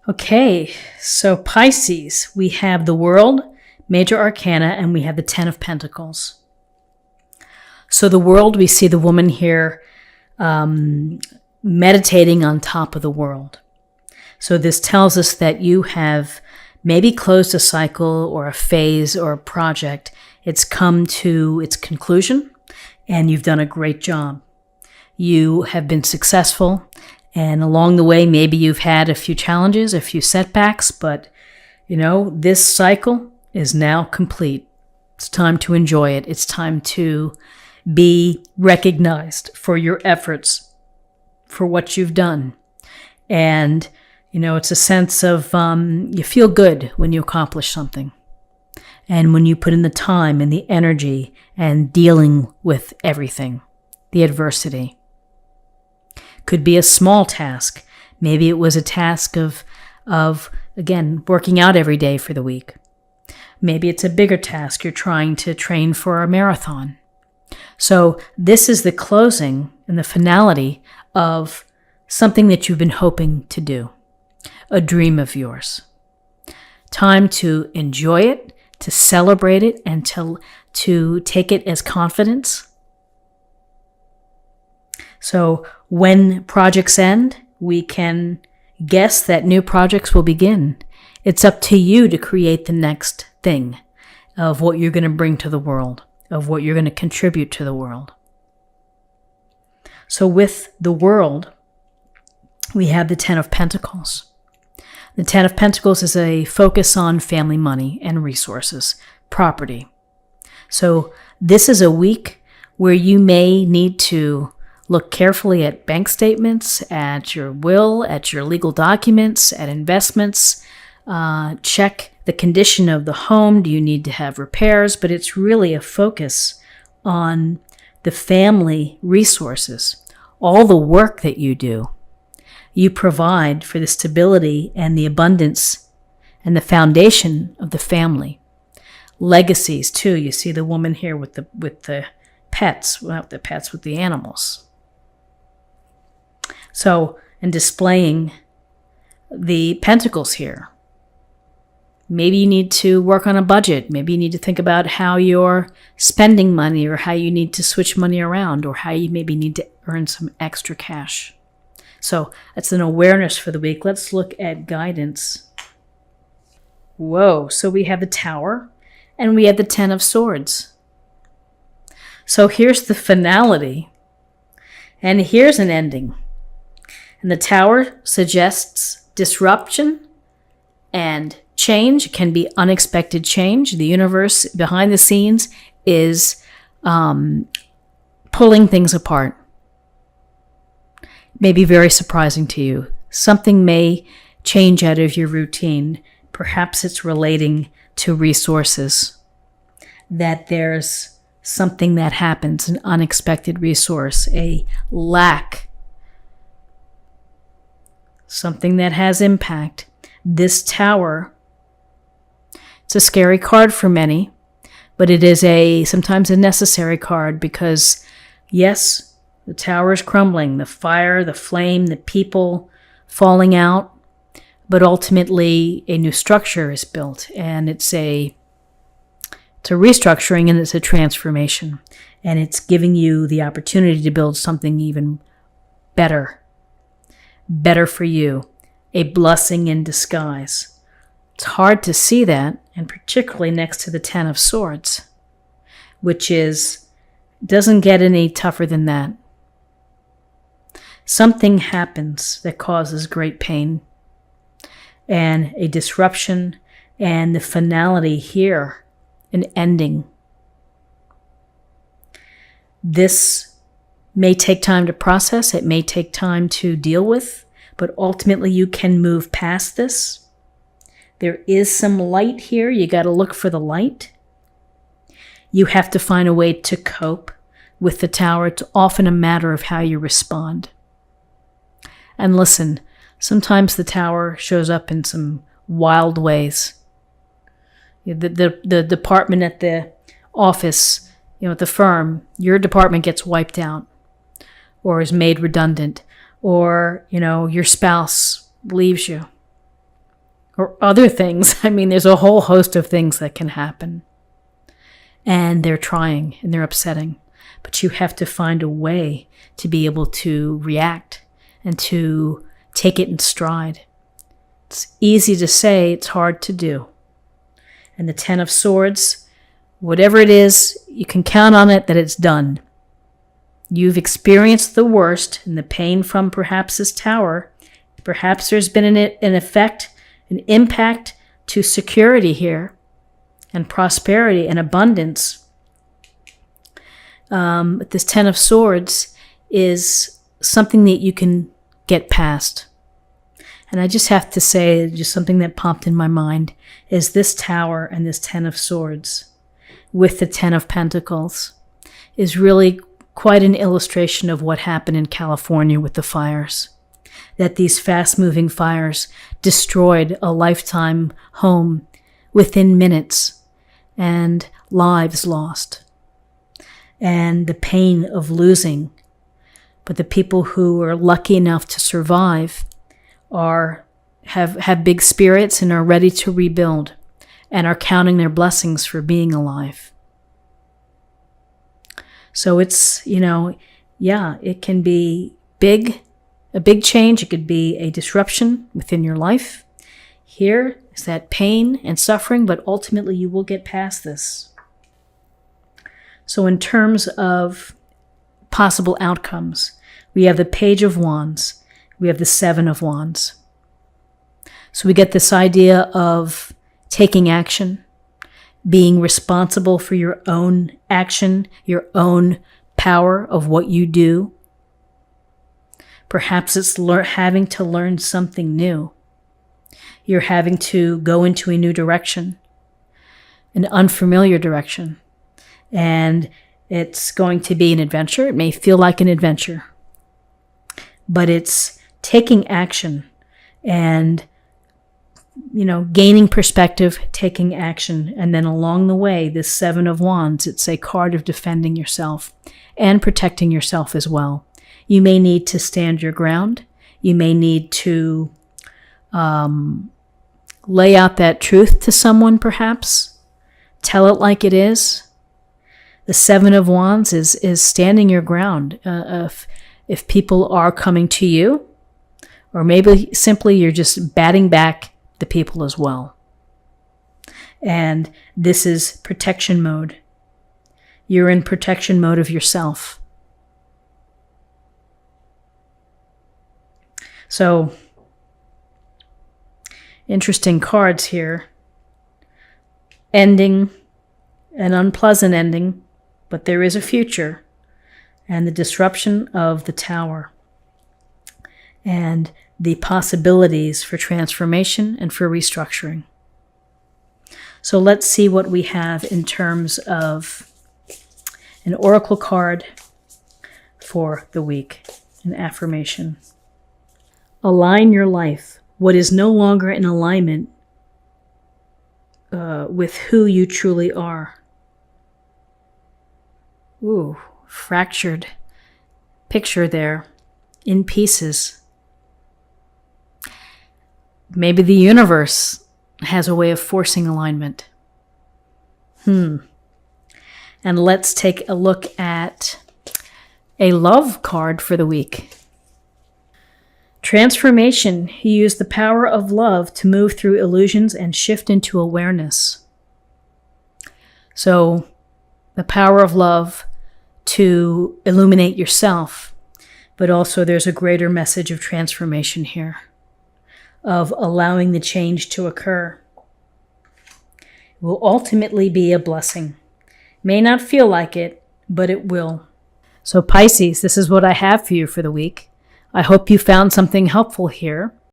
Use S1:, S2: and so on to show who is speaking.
S1: Okay, so Pisces, we have the World, Major Arcana, and we have the Ten of Pentacles. So the World, we see the woman here meditating on top of the world. So this tells us that you have maybe closed a cycle or a phase or a project. It's come to its conclusion, and you've done a great job. You have been successful, and along the way, maybe you've had a few challenges, a few setbacks, but this cycle is now complete. It's time to enjoy it. It's time to be recognized for your efforts, for what you've done. And, it's a sense of you feel good when you accomplish something. And when you put in the time and the energy and dealing with everything, the adversity. Could be a small task. Maybe it was a task of again, working out every day for the week. Maybe it's a bigger task. You're trying to train for a marathon. So this is the closing and the finality of something that you've been hoping to do, a dream of yours. Time to enjoy it, to celebrate it, and to take it as confidence. So when projects end, we can guess that new projects will begin. It's up to you to create the next thing of what you're going to bring to the world, of what you're going to contribute to the world. So with the World, we have the Ten of Pentacles. The Ten of Pentacles is a focus on family money and resources, property. So this is a week where you may need to look carefully at bank statements, at your will, at your legal documents, at investments. Check the condition of the home. Do you need to have repairs? But it's really a focus on the family resources, all the work that you do. You provide for the stability and the abundance and the foundation of the family. Legacies, too. You see the woman here with the pets, well, the pets with the animals. So, and displaying the pentacles here. Maybe you need to work on a budget. Maybe you need to think about how you're spending money, or how you need to switch money around, or how you maybe need to earn some extra cash. So that's an awareness for the week. Let's look at guidance. Whoa, so we have the Tower and we have the Ten of Swords. So here's the finality and here's an ending. And the Tower suggests disruption and change. It can be unexpected change. The universe behind the scenes is pulling things apart. May be very surprising to you. Something may change out of your routine. Perhaps it's relating to resources. That there's something that happens, an unexpected resource, a lack, something that has impact. This Tower, it's a scary card for many, but it is sometimes a necessary card because, yes, the Tower is crumbling, the fire, the flame, the people falling out, but ultimately a new structure is built, and it's a restructuring and it's a transformation, and it's giving you the opportunity to build something even better for you, a blessing in disguise. It's hard to see that, and particularly next to the Ten of Swords, which doesn't get any tougher than that. Something happens that causes great pain and a disruption, and the finality here, an ending. This may take time to process. It may take time to deal with, but ultimately you can move past this. There is some light here. You got to look for the light. You have to find a way to cope with the Tower. It's often a matter of how you respond. And listen, sometimes the Tower shows up in some wild ways. The department at the office, at the firm, your department gets wiped out or is made redundant, or, your spouse leaves you. or other things. I mean, there's a whole host of things that can happen. And they're trying and they're upsetting. But you have to find a way to be able to react and to take it in stride. It's easy to say, it's hard to do. And the Ten of Swords, whatever it is, you can count on it that it's done. You've experienced the worst and the pain from perhaps this tower. Perhaps there's been an effect, an impact to security here and prosperity and abundance. This Ten of Swords is something that you can get past. And I just have to say, just something that popped in my mind, is this tower and this Ten of Swords with the Ten of Pentacles is really quite an illustration of what happened in California with the fires. That these fast-moving fires destroyed a lifetime home within minutes and lives lost. And the pain of losing. But the people who are lucky enough to survive have big spirits and are ready to rebuild and are counting their blessings for being alive. So it's, it can be a big change. It could be a disruption within your life. Here is that pain and suffering, but ultimately you will get past this. So in terms of possible outcomes, we have the Page of Wands. We have the Seven of Wands. So we get this idea of taking action, being responsible for your own action, your own power of what you do. Perhaps it's having to learn something new. You're having to go into a new direction, an unfamiliar direction. And it's going to be an adventure. It may feel like an adventure. But it's taking action and gaining perspective, taking action. And then along the way, this Seven of Wands, it's a card of defending yourself and protecting yourself as well. You may need to stand your ground. You may need to lay out that truth to someone, perhaps. Tell it like it is. The Seven of Wands is standing your ground. If people are coming to you, or maybe simply you're just batting back the people as well. And this is protection mode. You're in protection mode of yourself. So, interesting cards here. Ending, an unpleasant ending, but there is a future. And the disruption of the tower. And the possibilities for transformation and for restructuring. So let's see what we have in terms of an oracle card for the week, an affirmation. Align your life. What is no longer in alignment with who you truly are. Ooh, fractured picture there, in pieces. Maybe the universe has a way of forcing alignment. And let's take a look at a love card for the week. Transformation. You use the power of love to move through illusions and shift into awareness. So, the power of love to illuminate yourself, but also there's a greater message of transformation here, of allowing the change to occur. It will ultimately be a blessing. May not feel like it, but it will. So Pisces, this is what I have for you for the week. I hope you found something helpful here.